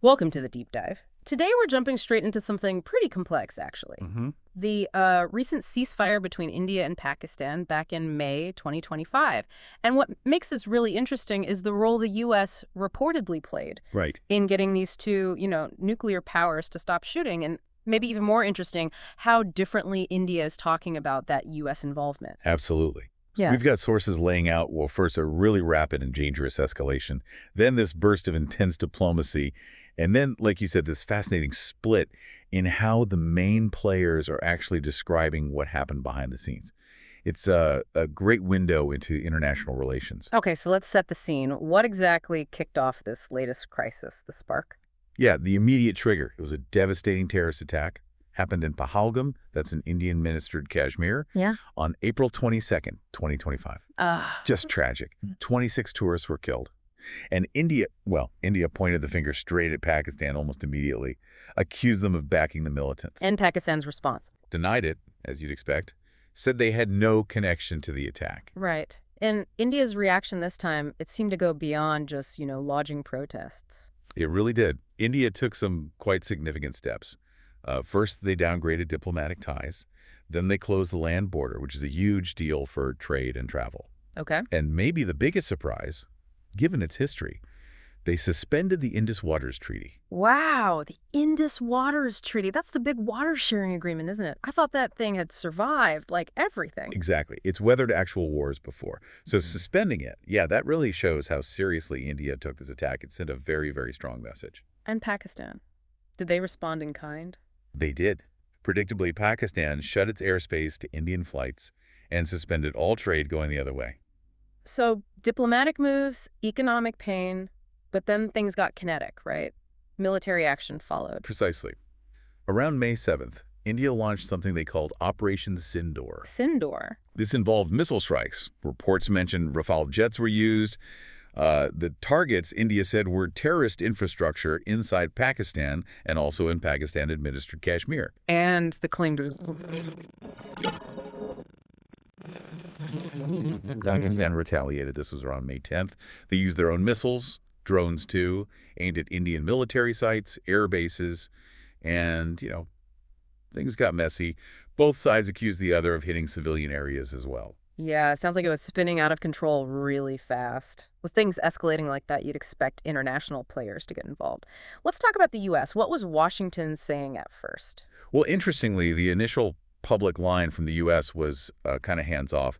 Welcome to the deep dive. Today we're jumping straight into something pretty complex, actually. Hmm. The recent ceasefire between India and Pakistan back in May 2025. And what makes this really interesting is the role the U.S. reportedly played Right. in getting these two, nuclear powers to stop shooting. And maybe even more interesting, how differently India is talking about that U.S. involvement. Absolutely. So Yeah. we've got sources laying out, well, first a really rapid and dangerous escalation, then this burst of intense diplomacy, and then, like you said, this fascinating split in how the main players are actually describing what happened behind the scenes. It's a great window into international relations. Okay, so let's set the scene. What exactly kicked off this latest crisis, the spark? Yeah, the immediate trigger. It was a devastating terrorist attack. Happened in Pahalgam, that's in Indian-ministered Kashmir, Yeah. on April 22nd, 2025. Ah. Just tragic. 26 tourists were killed. And India pointed the finger straight at Pakistan almost immediately, accused them of backing the militants. And Pakistan's response. Denied it, as you'd expect, said they had no connection to the attack. Right. And India's reaction this time, it seemed to go beyond just, lodging protests. It really did. India took some quite significant steps. First, they downgraded diplomatic ties. Then they closed the land border, which is a huge deal for trade and travel. Okay. And maybe the biggest surprise, given its history, they suspended the Indus Waters Treaty. Wow, the Indus Waters Treaty. That's the big water sharing agreement, isn't it? I thought that thing had survived, like everything. Exactly. It's weathered actual wars before. So suspending it, yeah, that really shows how seriously India took this attack. It sent a very, very strong message. And Pakistan. Did they respond in kind? They did. Predictably, Pakistan shut its airspace to Indian flights and suspended all trade going the other way. So, diplomatic moves, economic pain, but then things got kinetic, right? Military action followed. Precisely. Around May 7th, India launched something they called Operation Sindoor. Sindoor. This involved missile strikes. Reports mentioned Rafale jets were used. The targets, India said, were terrorist infrastructure inside Pakistan and also in Pakistan-administered Kashmir. And the claim to... Pakistan retaliated. This was around May 10th. They used their own missiles, drones too, aimed at Indian military sites, air bases, and, things got messy. Both sides accused the other of hitting civilian areas as well. Yeah, it sounds like it was spinning out of control really fast. With things escalating like that, you'd expect international players to get involved. Let's talk about the U.S. What was Washington saying at first? Well, interestingly, the initial public line from the U.S. was kind of hands-off.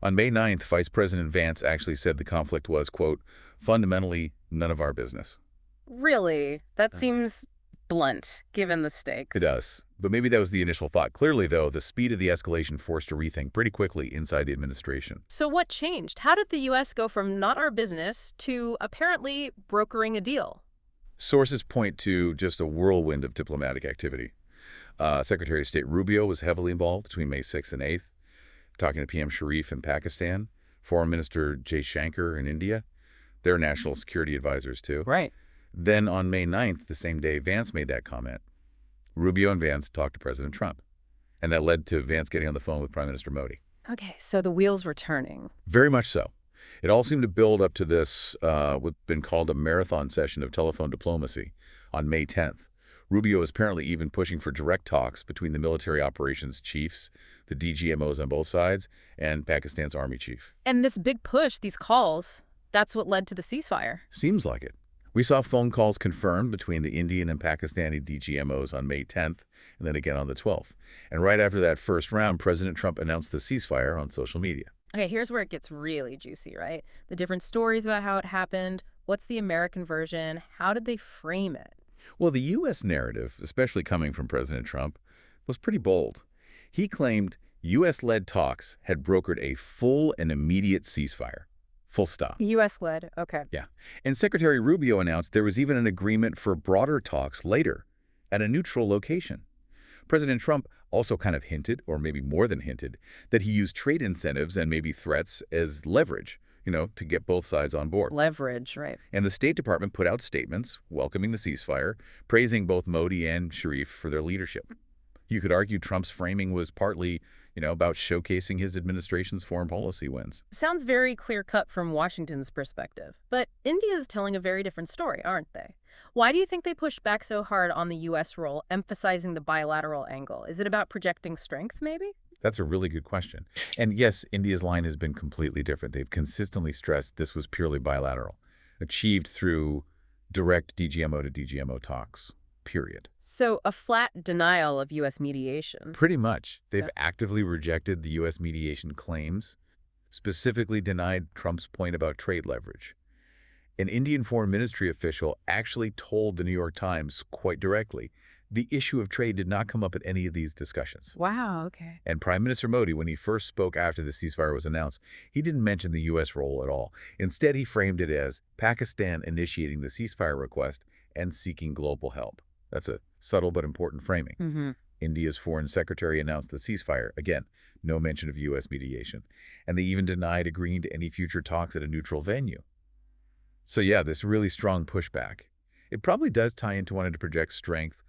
On May 9th, Vice President Vance actually said the conflict was, quote, fundamentally none of our business. Really? That seems blunt, given the stakes. It does. But maybe that was the initial thought. Clearly, though, the speed of the escalation forced a rethink pretty quickly inside the administration. So what changed? How did the U.S. go from not our business to apparently brokering a deal? Sources point to just a whirlwind of diplomatic activity. Secretary of State Rubio was heavily involved between May 6th and 8th, talking to PM Sharif in Pakistan, Foreign Minister Jay Shankar in India. They're national security advisors, too. Right. Then on May 9th, the same day, Vance made that comment. Rubio and Vance talked to President Trump, and that led to Vance getting on the phone with Prime Minister Modi. Okay, so the wheels were turning. Very much so. It all seemed to build up to this, what's been called a marathon session of telephone diplomacy on May 10th. Rubio is apparently even pushing for direct talks between the military operations chiefs, the DGMOs on both sides, and Pakistan's army chief. And this big push, these calls, that's what led to the ceasefire. Seems like it. We saw phone calls confirmed between the Indian and Pakistani DGMOs on May 10th and then again on the 12th. And right after that first round, President Trump announced the ceasefire on social media. Okay, here's where it gets really juicy, right? The different stories about how it happened. What's the American version? How did they frame it? Well, the U.S. narrative, especially coming from President Trump, was pretty bold. He claimed U.S.-led talks had brokered a full and immediate ceasefire. Full stop. U.S.-led, okay. Yeah. And Secretary Rubio announced there was even an agreement for broader talks later at a neutral location. President Trump also kind of hinted, or maybe more than hinted, that he used trade incentives and maybe threats as leverage, to get both sides on board. Leverage, right. And the State Department put out statements welcoming the ceasefire, praising both Modi and Sharif for their leadership. You could argue Trump's framing was partly, about showcasing his administration's foreign policy wins. Sounds very clear-cut from Washington's perspective. But India's telling a very different story, aren't they? Why do you think they pushed back so hard on the U.S. role, emphasizing the bilateral angle? Is it about projecting strength, maybe? That's a really good question. And yes, India's line has been completely different. They've consistently stressed this was purely bilateral, achieved through direct DGMO to DGMO talks, period. So a flat denial of U.S. mediation. Pretty much. Yeah. They've actively rejected the U.S. mediation claims, specifically denied Trump's point about trade leverage. An Indian foreign ministry official actually told the New York Times quite directly, the issue of trade did not come up at any of these discussions. Wow, okay. And Prime Minister Modi, when he first spoke after the ceasefire was announced, he didn't mention the U.S. role at all. Instead, he framed it as Pakistan initiating the ceasefire request and seeking global help. That's a subtle but important framing. Mm-hmm. India's foreign secretary announced the ceasefire. Again, no mention of U.S. mediation. And they even denied agreeing to any future talks at a neutral venue. So yeah, this really strong pushback. It probably does tie into wanting to project strength,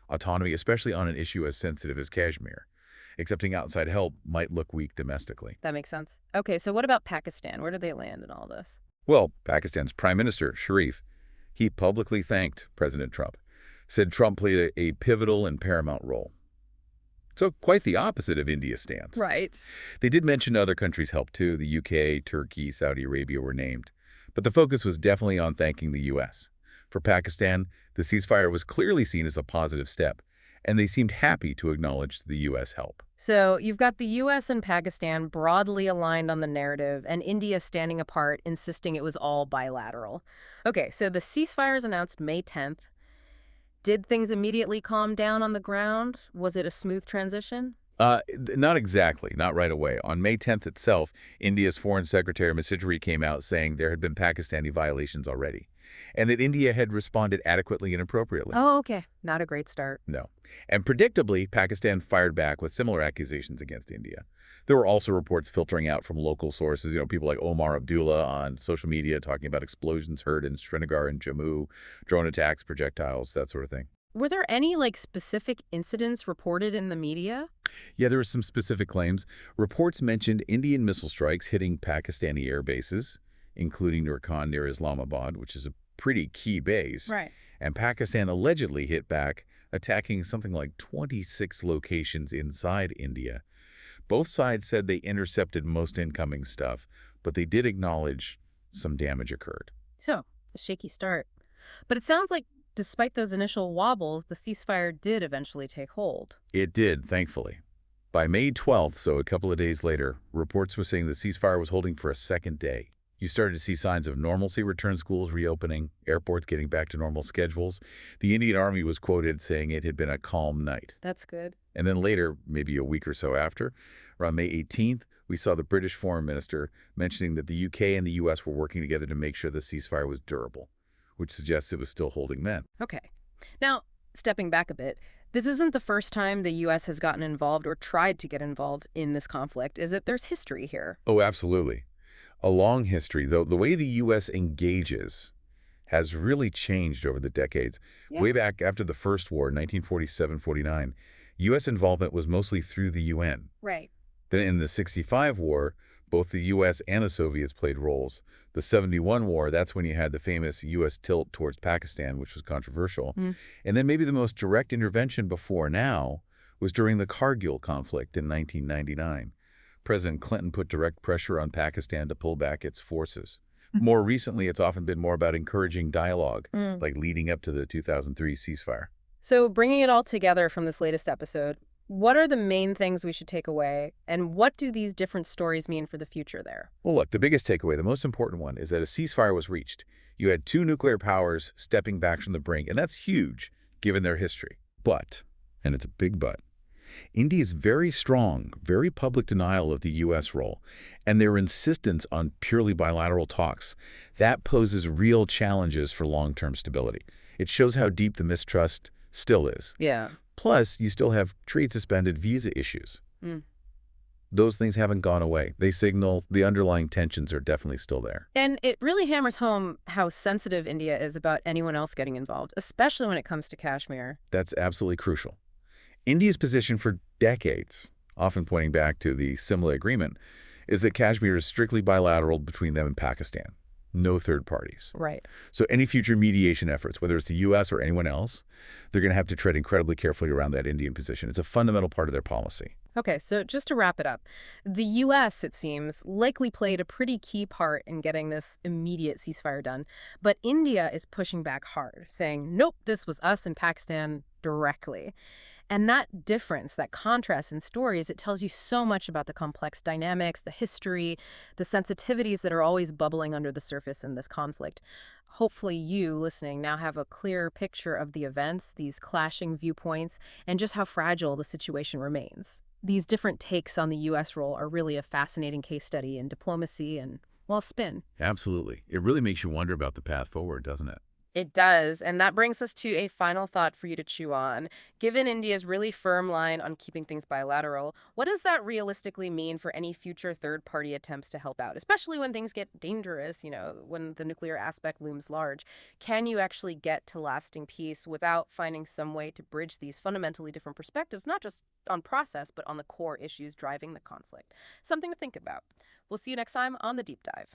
autonomy, especially on an issue as sensitive as Kashmir. Accepting outside help might look weak domestically. That makes sense. Okay, so what about Pakistan? Where did they land in all this? Well, Pakistan's Prime Minister, Sharif, he publicly thanked President Trump, said Trump played a pivotal and paramount role. So quite the opposite of India's stance. Right. They did mention other countries' help too. The UK, Turkey, Saudi Arabia were named. But the focus was definitely on thanking the U.S. For Pakistan, the ceasefire was clearly seen as a positive step, and they seemed happy to acknowledge the U.S. help. So you've got the U.S. and Pakistan broadly aligned on the narrative, and India standing apart, insisting it was all bilateral. Okay, so the ceasefire is announced May 10th. Did things immediately calm down on the ground? Was it a smooth transition? Not exactly, not right away. On May 10th itself, India's Foreign Secretary Misitri came out saying there had been Pakistani violations already, and that India had responded adequately and appropriately. Oh, okay. Not a great start. No. And predictably, Pakistan fired back with similar accusations against India. There were also reports filtering out from local sources, people like Omar Abdullah on social media talking about explosions heard in Srinagar and Jammu, drone attacks, projectiles, that sort of thing. Were there any, specific incidents reported in the media? Yeah, there were some specific claims. Reports mentioned Indian missile strikes hitting Pakistani air bases, including Nurkan near Islamabad, which is a pretty key base. Right. And Pakistan allegedly hit back, attacking something like 26 locations inside India. Both sides said they intercepted most incoming stuff, but they did acknowledge some damage occurred. So, a shaky start. But it sounds like despite those initial wobbles, the ceasefire did eventually take hold. It did, thankfully. By May 12th, so a couple of days later, reports were saying the ceasefire was holding for a second day. You started to see signs of normalcy return, schools reopening, airports getting back to normal schedules. The Indian Army was quoted saying it had been a calm night. That's good. And then later, maybe a week or so after, around May 18th, we saw the British Foreign Minister mentioning that the UK and the US were working together to make sure the ceasefire was durable, which suggests it was still holding then. Okay. Now, stepping back a bit, this isn't the first time the U.S. has gotten involved or tried to get involved in this conflict, is it? There's history here. Oh, absolutely. A long history, though the way the U.S. engages has really changed over the decades. Yeah. Way back after the First War, 1947-49, U.S. involvement was mostly through the UN. Right. Then in the 65 war, both the U.S. and the Soviets played roles. The 71 war, that's when you had the famous U.S. tilt towards Pakistan, which was controversial. And then maybe the most direct intervention before now was during the Kargil conflict in 1999. President Clinton put direct pressure on Pakistan to pull back its forces. More recently, it's often been more about encouraging dialogue, like leading up to the 2003 ceasefire. So bringing it all together from this latest episode, what are the main things we should take away, and what do these different stories mean for the future there? Well, look, the biggest takeaway, the most important one, is that a ceasefire was reached. You had two nuclear powers stepping back from the brink, and that's huge, given their history. But, and it's a big but, India's very strong, very public denial of the U.S. role, and their insistence on purely bilateral talks, that poses real challenges for long-term stability. It shows how deep the mistrust still is. Yeah. Plus, you still have trade-suspended visa issues. Those things haven't gone away. They signal the underlying tensions are definitely still there. And it really hammers home how sensitive India is about anyone else getting involved, especially when it comes to Kashmir. That's absolutely crucial. India's position for decades, often pointing back to the Simla Agreement, is that Kashmir is strictly bilateral between them and Pakistan. No third parties. Right. So any future mediation efforts, whether it's the U.S. or anyone else, they're going to have to tread incredibly carefully around that Indian position. It's a fundamental part of their policy. Okay, so just to wrap it up, the U.S., it seems, likely played a pretty key part in getting this immediate ceasefire done. But India is pushing back hard, saying, nope, this was us and Pakistan directly. And that difference, that contrast in stories, it tells you so much about the complex dynamics, the history, the sensitivities that are always bubbling under the surface in this conflict. Hopefully you, listening, now have a clearer picture of the events, these clashing viewpoints, and just how fragile the situation remains. These different takes on the U.S. role are really a fascinating case study in diplomacy and, well, spin. Absolutely. It really makes you wonder about the path forward, doesn't it? It does, and that brings us to a final thought for you to chew on. Given India's really firm line on keeping things bilateral, what does that realistically mean for any future third-party attempts to help out, especially when things get dangerous, when the nuclear aspect looms large? Can you actually get to lasting peace without finding some way to bridge these fundamentally different perspectives, not just on process, but on the core issues driving the conflict? Something to think about. We'll see you next time on The Deep Dive.